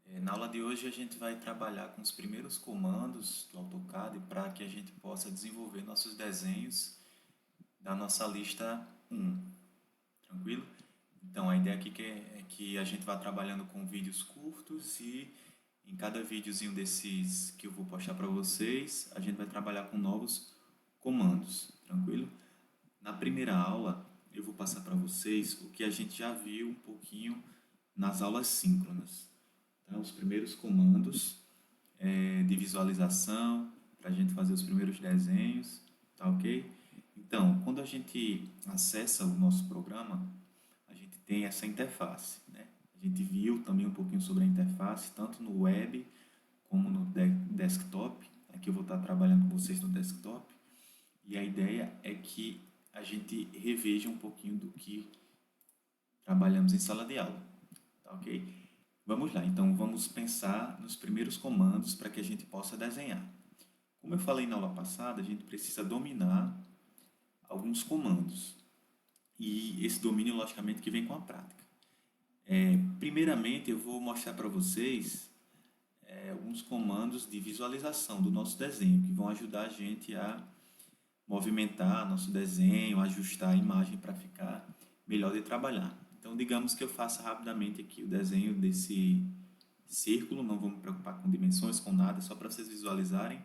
Na aula de hoje a gente vai trabalhar com os primeiros comandos do AutoCAD para que a gente possa desenvolver nossos desenhos da nossa lista 1, tranquilo? Então a ideia aqui é que a gente vai trabalhando com vídeos curtos e em cada videozinho desses que eu vou postar para vocês, a gente vai trabalhar com novos comandos, tranquilo? Na primeira aula eu vou passar para vocês o que a gente já viu um pouquinho nas aulas síncronas. Tá? Os primeiros comandos de visualização, para a gente fazer os primeiros desenhos, tá ok? Então, quando a gente acessa o nosso programa, a gente tem essa interface, né? A gente viu também um pouquinho sobre a interface, tanto no web como no desktop. Aqui eu vou estar trabalhando com vocês no desktop. E a ideia é que a gente reveja um pouquinho do que trabalhamos em sala de aula, tá ok? Vamos lá, então vamos pensar nos primeiros comandos para que a gente possa desenhar. Como eu falei na aula passada, a gente precisa dominar alguns comandos. E esse domínio, logicamente, que vem com a prática. Primeiramente, eu vou mostrar para vocês alguns comandos de visualização do nosso desenho, que vão ajudar a gente a movimentar nosso desenho, ajustar a imagem para ficar melhor de trabalhar. Então, digamos que eu faça rapidamente aqui o desenho desse círculo, não vou me preocupar com dimensões, com nada, só para vocês visualizarem.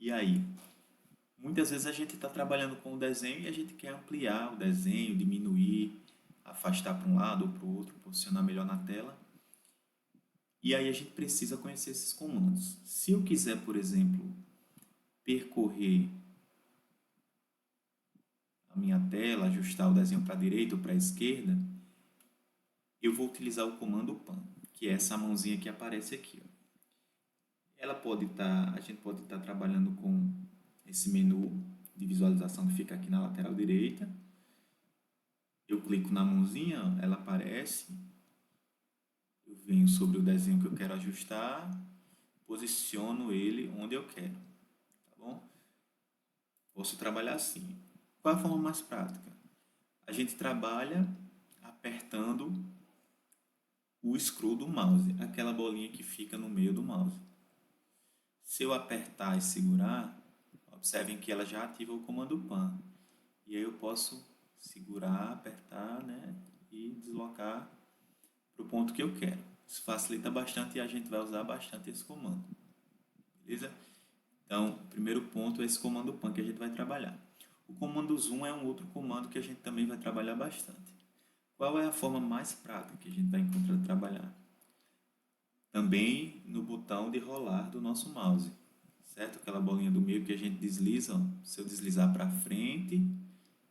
E aí, muitas vezes a gente está trabalhando com o desenho e a gente quer ampliar o desenho, diminuir, afastar para um lado ou para o outro, posicionar melhor na tela. E aí a gente precisa conhecer esses comandos. Se eu quiser, por exemplo, percorrer a minha tela, ajustar o desenho para a direita ou para a esquerda, eu vou utilizar o comando PAN, que é essa mãozinha que aparece aqui. Ó. A gente pode estar trabalhando com esse menu de visualização que fica aqui na lateral direita. Eu clico na mãozinha, ela aparece. Eu venho sobre o desenho que eu quero ajustar, posiciono ele onde eu quero, tá bom? Posso trabalhar assim. Qual é a forma mais prática? A gente trabalha apertando o scroll do mouse, aquela bolinha que fica no meio do mouse. Se eu apertar e segurar, observem que ela já ativa o comando PAN. E aí eu posso segurar, apertar, né, e deslocar para o ponto que eu quero. Isso facilita bastante e a gente vai usar bastante esse comando. Beleza? Então, o primeiro ponto é esse comando PAN que a gente vai trabalhar. O comando zoom é um outro comando que a gente também vai trabalhar bastante. Qual é a forma mais prática que a gente vai encontrar de trabalhar? Também no botão de rolar do nosso mouse, certo? Aquela bolinha do meio que a gente desliza, ó. Se eu deslizar para frente,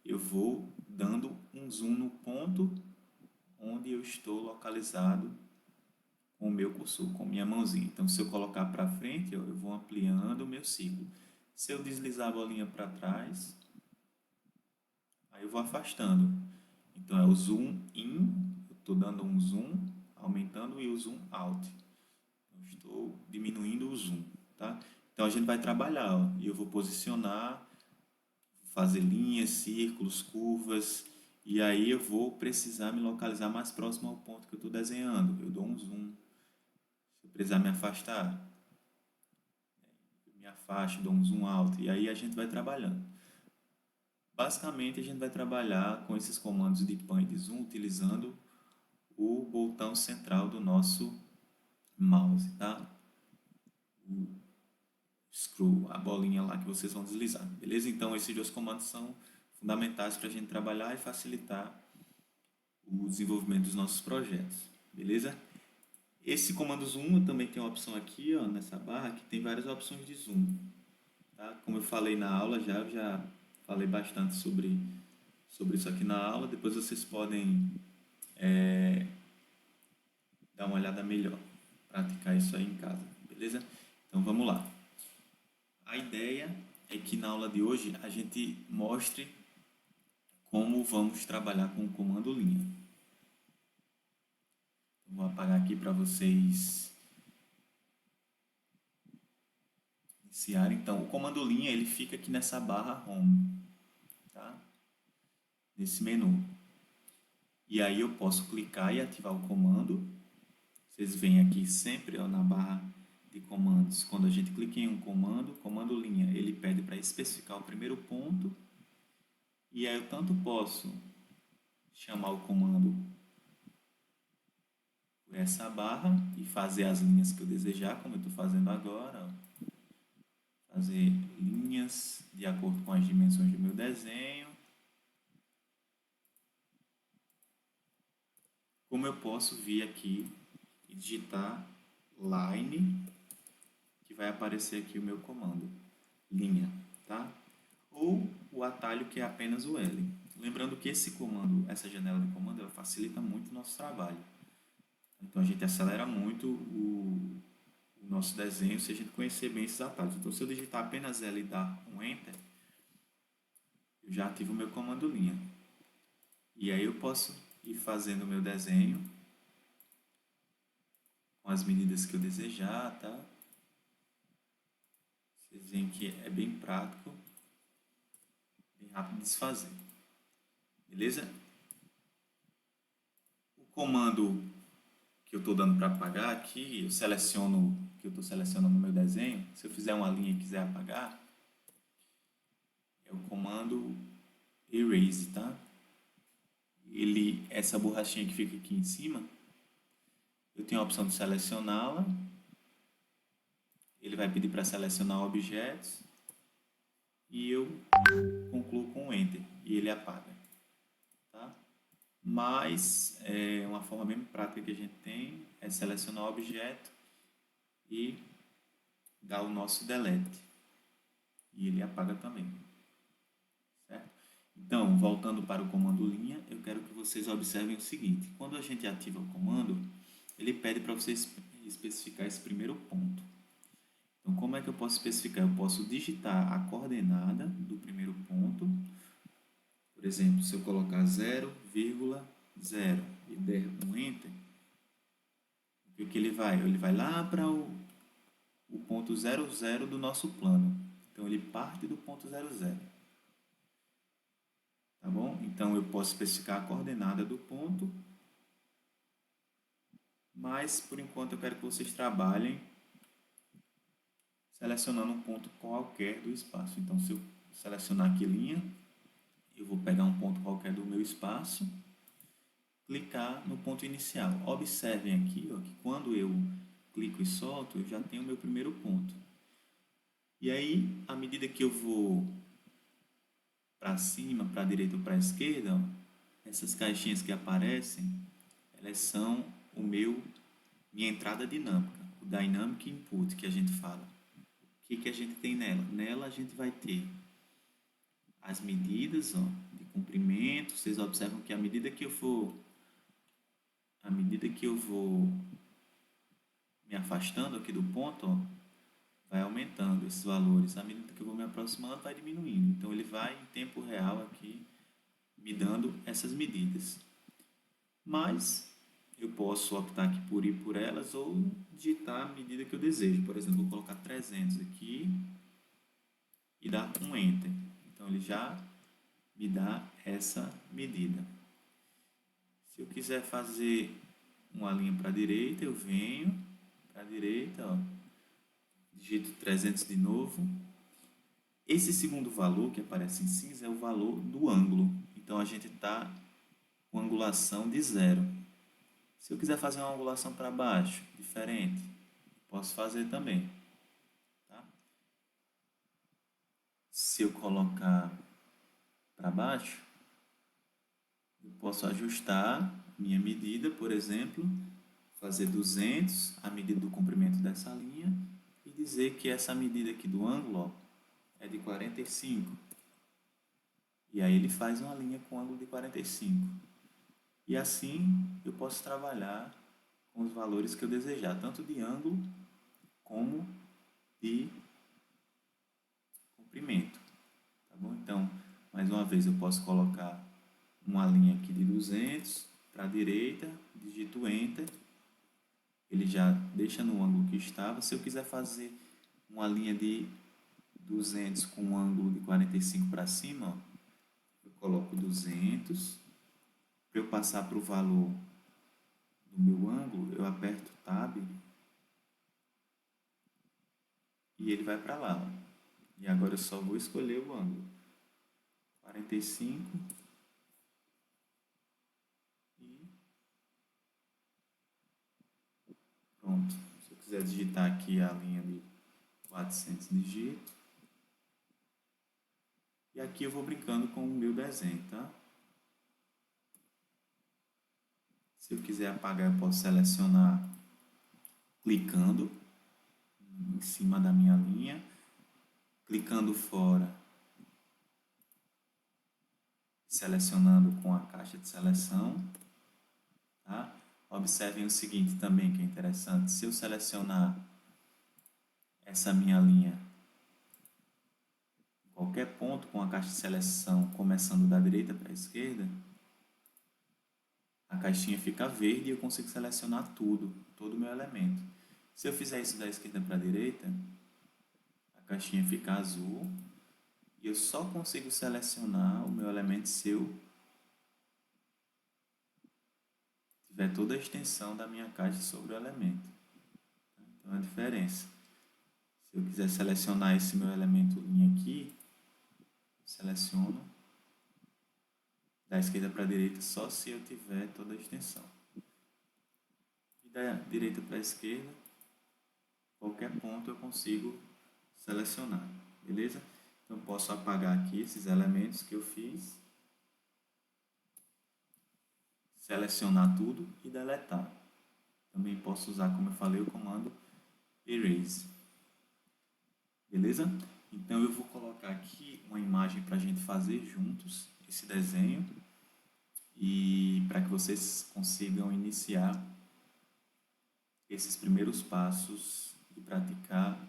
eu vou dando um zoom no ponto onde eu estou localizado com o meu cursor, com minha mãozinha. Então, se eu colocar para frente, ó, eu vou ampliando o meu círculo. Se eu deslizar a bolinha para trás, aí eu vou afastando. Então, é o zoom in, eu estou dando um zoom, aumentando, e o zoom out. Eu estou diminuindo o zoom, tá? Então, a gente vai trabalhar, ó, e eu vou posicionar, fazer linhas, círculos, curvas, e aí eu vou precisar me localizar mais próximo ao ponto que eu estou desenhando. Eu dou um zoom. Se eu precisar me afastar, eu me afasto, dou um zoom alto, e aí a gente vai trabalhando. Basicamente, a gente vai trabalhar com esses comandos de pan e de zoom utilizando o botão central do nosso mouse, tá? O scroll, a bolinha lá que vocês vão deslizar, beleza? Então, esses dois comandos são fundamentais para a gente trabalhar e facilitar o desenvolvimento dos nossos projetos, beleza? Esse comando zoom também tem uma opção aqui, ó, nessa barra, que tem várias opções de zoom, tá? Como eu falei na aula já, eu já falei bastante sobre isso aqui na aula. Depois vocês podem dar uma olhada melhor, praticar isso aí em casa, beleza? Então vamos lá. A ideia é que na aula de hoje a gente mostre como vamos trabalhar com o comando linha. Vou apagar aqui para vocês iniciarem. Então, o comando linha ele fica aqui nessa barra home, tá? Nesse menu. E aí eu posso clicar e ativar o comando. Vocês veem aqui sempre, ó, na barra de comandos, quando a gente clica em um comando, comando linha, ele pede para especificar o primeiro ponto, e aí eu tanto posso chamar o comando por essa barra e fazer as linhas que eu desejar, como eu estou fazendo agora, ó. Fazer linhas de acordo com as dimensões do meu desenho. Como eu posso vir aqui e digitar line, que vai aparecer aqui o meu comando, linha, tá? Ou o atalho que é apenas o L. Lembrando que esse comando, essa janela de comando, ela facilita muito o nosso trabalho. Então a gente acelera muito o nosso desenho se a gente conhecer bem esses atalhos. Então se eu digitar apenas L e dar um Enter, eu já ativo o meu comando linha. E aí eu posso ir fazendo o meu desenho com as medidas que eu desejar, tá? Vocês veem que é bem prático, bem rápido de se fazer. Beleza? O comando que eu estou dando para apagar aqui, eu seleciono que eu estou selecionando no meu desenho. Se eu fizer uma linha e quiser apagar, é o comando erase, tá? Essa borrachinha que fica aqui em cima, eu tenho a opção de selecioná-la. Ele vai pedir para selecionar objetos e eu concluo com Enter e ele apaga, tá? Mas uma forma bem prática que a gente tem é selecionar o objeto e dar o nosso delete e ele apaga também, certo? Então, voltando para o comando linha, eu quero que vocês observem o seguinte: quando a gente ativa o comando, ele pede para você especificar esse primeiro ponto. Então, como é que eu posso especificar? Eu posso digitar a coordenada do primeiro ponto. Por exemplo, se eu colocar 0,0 e der um Enter, o que ele vai? Ele vai lá para o ponto 00 do nosso plano. Então, ele parte do ponto 00. Tá bom? Então, eu posso especificar a coordenada do ponto, mas, por enquanto, eu quero que vocês trabalhem selecionando um ponto qualquer do espaço. Então, se eu selecionar aqui linha, eu vou pegar um ponto qualquer do meu espaço, clicar no ponto inicial. Observem aqui, ó, que quando eu clico e solto, eu já tenho o meu primeiro ponto. E aí, à medida que eu vou para cima, para a direita ou para a esquerda, ó, essas caixinhas que aparecem, elas são minha entrada dinâmica, o Dynamic Input que a gente fala. O que a gente tem nela? Nela a gente vai ter as medidas, ó, de comprimento. Vocês observam que à medida que eu vou me afastando aqui do ponto, ó, vai aumentando esses valores. À medida que eu vou me aproximando, vai diminuindo. Então ele vai em tempo real aqui me dando essas medidas. Mas eu posso optar aqui por ir por elas ou digitar a medida que eu desejo. Por exemplo, vou colocar 300 aqui e dar um Enter. Então ele já me dá essa medida. Se eu quiser fazer uma linha para a direita, eu venho para a direita, ó, digito 300 de novo. Esse segundo valor que aparece em cinza é o valor do ângulo. Então a gente está com angulação de 0. Se eu quiser fazer uma angulação para baixo, diferente, posso fazer também. Tá? Se eu colocar para baixo, eu posso ajustar minha medida, por exemplo, fazer 200, a medida do comprimento dessa linha, e dizer que essa medida aqui do ângulo, ó, é de 45. E aí ele faz uma linha com ângulo de 45. E assim eu posso trabalhar com os valores que eu desejar, tanto de ângulo como de comprimento. Tá bom? Então, mais uma vez, eu posso colocar uma linha aqui de 200 para a direita, digito Enter, ele já deixa no ângulo que estava. Se eu quiser fazer uma linha de 200 com um ângulo de 45 para cima, ó, eu coloco 200. Para eu passar para o valor do do meu ângulo, eu aperto Tab e ele vai para lá. Ó. E agora eu só vou escolher o ângulo. 45 e pronto. Se eu quiser digitar aqui a linha de 400, digito. E aqui eu vou brincando com o meu desenho, tá? Se eu quiser apagar, eu posso selecionar clicando em cima da minha linha, clicando fora, selecionando com a caixa de seleção. Tá? Observem o seguinte também que é interessante. Se eu selecionar essa minha linha em qualquer ponto com a caixa de seleção começando da direita para a esquerda, a caixinha fica verde e eu consigo selecionar tudo, todo o meu elemento. Se eu fizer isso da esquerda para a direita, a caixinha fica azul e eu só consigo selecionar o meu elemento se eu tiver toda a extensão da minha caixa sobre o elemento. Então, a diferença. Se eu quiser selecionar esse meu elemento linha aqui, seleciono da esquerda para a direita só se eu tiver toda a extensão. E da direita para a esquerda, qualquer ponto eu consigo selecionar, beleza? Então, posso apagar aqui esses elementos que eu fiz, selecionar tudo e deletar. Também posso usar, como eu falei, o comando Erase. Beleza? Então, eu vou colocar aqui uma imagem para a gente fazer juntos esse desenho e para que vocês consigam iniciar esses primeiros passos e praticar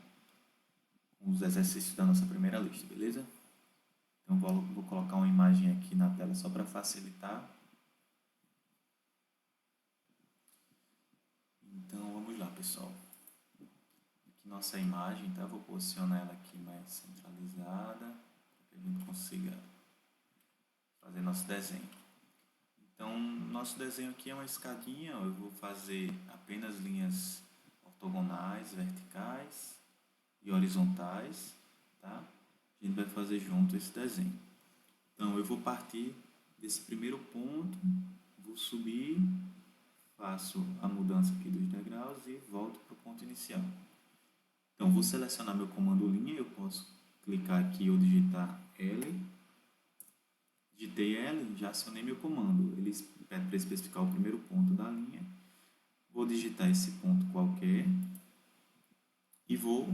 os exercícios da nossa primeira lista, beleza? Então, vou colocar uma imagem aqui na tela só para facilitar. Então, vamos lá, pessoal. Aqui nossa imagem, tá? Vou posicionar ela aqui mais centralizada, para que a gente consiga fazer nosso desenho. Então, nosso desenho aqui é uma escadinha, eu vou fazer apenas linhas ortogonais, verticais e horizontais, tá? A gente vai fazer junto esse desenho. Então, eu vou partir desse primeiro ponto, vou subir, faço a mudança aqui dos degraus e volto para o ponto inicial. Então, vou selecionar meu comando linha, eu posso clicar aqui ou digitar L. Digitei L, já acionei meu comando. Ele pede para especificar o primeiro ponto da linha. Vou digitar esse ponto qualquer e vou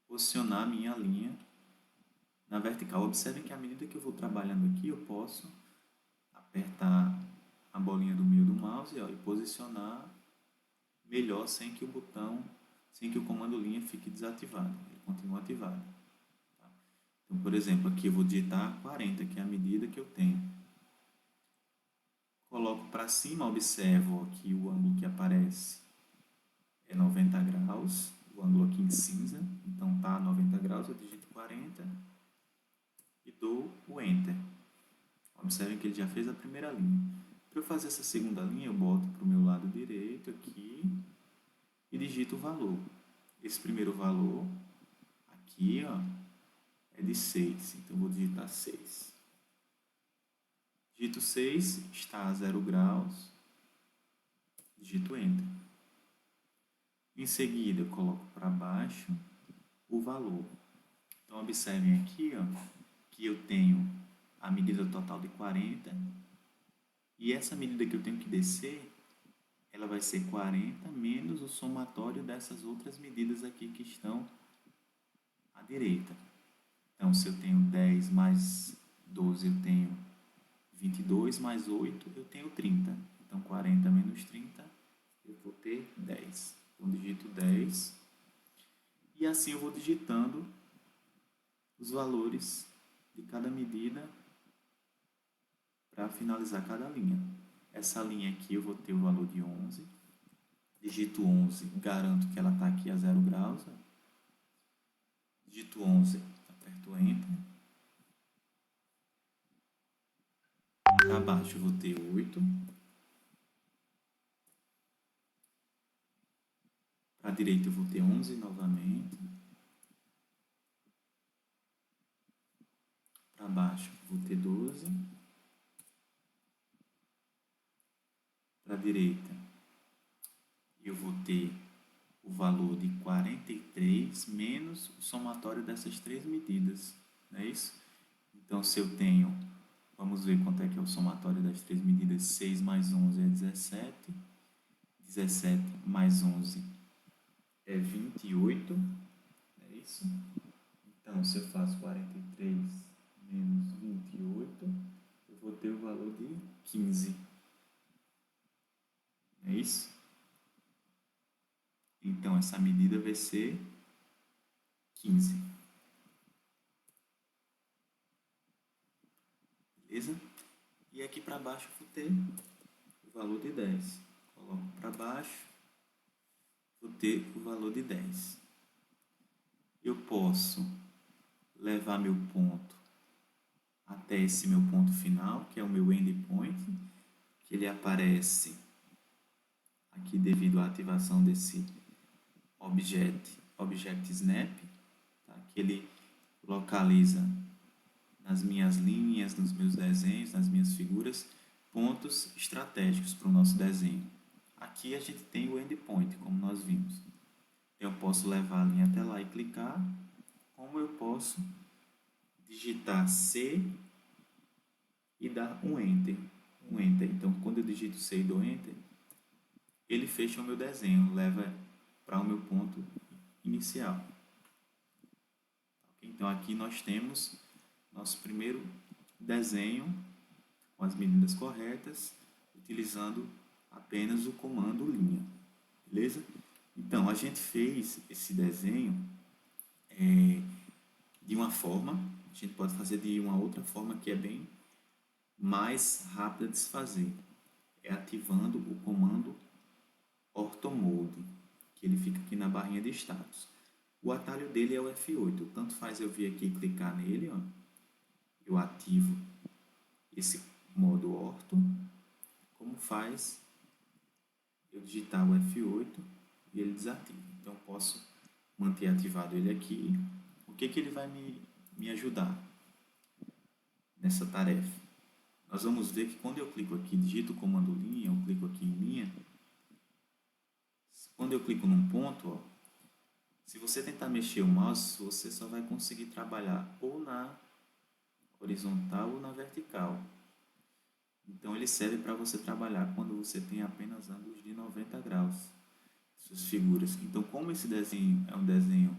posicionar a minha linha na vertical. Observem que à medida que eu vou trabalhando aqui, eu posso apertar a bolinha do meio do mouse e posicionar melhor sem que o comando linha fique desativado. Ele continua ativado. Tá? Então, por exemplo, aqui eu vou digitar 40, que é a medida que eu tenho. Coloco para cima, observo que o ângulo que aparece é 90 graus, o ângulo aqui em cinza, então está 90 graus, eu digito 40 e dou o Enter. Observem que ele já fez a primeira linha. Para eu fazer essa segunda linha, eu boto para o meu lado direito aqui e digito o valor. Esse primeiro valor aqui ó, é de 6, então eu vou digitar 6. Digito 6, está a 0 graus, digito Enter. Em seguida, eu coloco para baixo o valor. Então, observem aqui ó, que eu tenho a medida total de 40 e essa medida que eu tenho que descer, ela vai ser 40 menos o somatório dessas outras medidas aqui que estão à direita. Então, se eu tenho 10 mais 12, eu tenho 22, mais 8, eu tenho 30. Então, 40 menos 30, eu vou ter 10. Então, digito 10. E assim eu vou digitando os valores de cada medida para finalizar cada linha. Essa linha aqui eu vou ter o valor de 11. Digito 11, garanto que ela está aqui a 0 graus. Digito 11, aperto Enter. Abaixo eu vou ter 8. Para a direita eu vou ter 11 novamente. Para baixo vou ter 12. Para a direita eu vou ter o valor de 43 menos o somatório dessas três medidas, não é isso? Então, se eu tenho, vamos ver quanto é que é o somatório das três medidas, 6 mais 11 é 17, 17 mais 11 é 28, é isso? Então, se eu faço 43 menos 28, eu vou ter o valor de 15, é isso? Então, essa medida vai ser 15. Beleza? E aqui para baixo eu vou ter o valor de 10. Coloco para baixo, vou ter o valor de 10. Eu posso levar meu ponto até esse meu ponto final, que é o meu endpoint, que ele aparece aqui devido à ativação desse Object Snap, tá? Que ele localiza nas minhas linhas, nos meus desenhos, nas minhas figuras, pontos estratégicos para o nosso desenho. Aqui a gente tem o endpoint, como nós vimos. Eu posso levar a linha até lá e clicar, como eu posso digitar C e dar um Enter. Então, quando eu digito C e dou Enter, ele fecha o meu desenho, leva para o meu ponto inicial. Então, aqui nós temos nosso primeiro desenho com as medidas corretas, utilizando apenas o comando linha, beleza? Então, a gente fez esse desenho de uma forma, a gente pode fazer de uma outra forma que é bem mais rápida de se fazer, é ativando o comando Orthomode, que ele fica aqui na barrinha de status. O atalho dele é o F8, tanto faz eu vir aqui e clicar nele, ó, eu ativo esse modo orto, como faz eu digitar o F8 e ele desativa. Então, eu posso manter ativado ele aqui. O que ele vai me ajudar nessa tarefa? Nós vamos ver que quando eu clico aqui, digito o comando linha, eu clico aqui em linha, quando eu clico num ponto, ó, se você tentar mexer o mouse, você só vai conseguir trabalhar ou na horizontal ou na vertical. Então, ele serve para você trabalhar quando você tem apenas ângulos de 90 graus, suas figuras. Então, como esse desenho é um desenho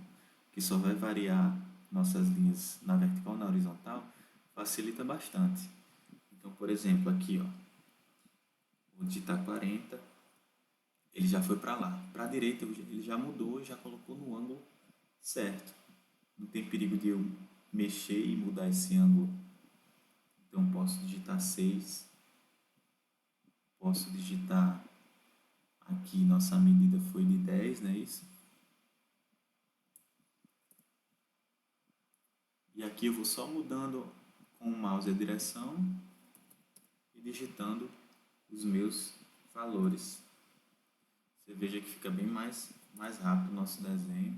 que só vai variar nossas linhas na vertical ou na horizontal, facilita bastante. Então, por exemplo, aqui, ó, vou digitar 40, ele já foi para lá. Para a direita, ele já mudou, já colocou no ângulo certo. Não tem perigo de eu mexer e mudar esse ângulo. Então, posso digitar 6. Posso digitar aqui, nossa medida foi de 10, não é isso? E aqui eu vou só mudando com o mouse a direção e digitando os meus valores. Você veja que fica bem mais rápido o nosso desenho.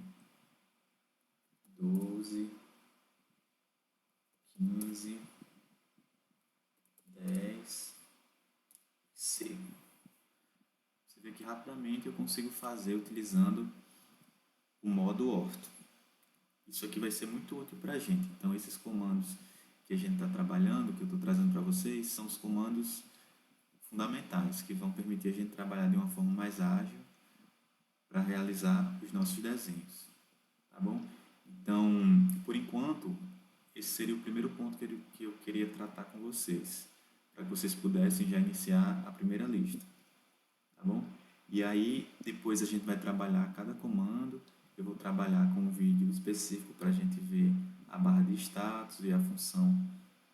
12, 15, 10, C. Você vê que rapidamente eu consigo fazer utilizando o modo orto. Isso aqui vai ser muito útil para a gente. Então, esses comandos que a gente está trabalhando, que eu estou trazendo para vocês, são os comandos fundamentais, que vão permitir a gente trabalhar de uma forma mais ágil para realizar os nossos desenhos. Tá bom? Então, por enquanto, esse seria o primeiro ponto que eu queria tratar com vocês, para que vocês pudessem já iniciar a primeira lista. Tá bom? E aí, depois a gente vai trabalhar cada comando. Eu vou trabalhar com um vídeo específico para a gente ver a barra de status e a função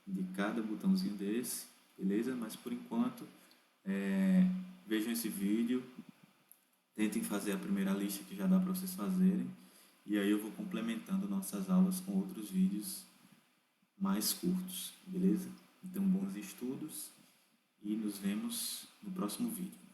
de cada botãozinho desse, beleza? Mas por enquanto, vejam esse vídeo, tentem fazer a primeira lista que já dá para vocês fazerem, e aí eu vou complementando nossas aulas com outros vídeos mais curtos, beleza? Então, bons estudos e nos vemos no próximo vídeo.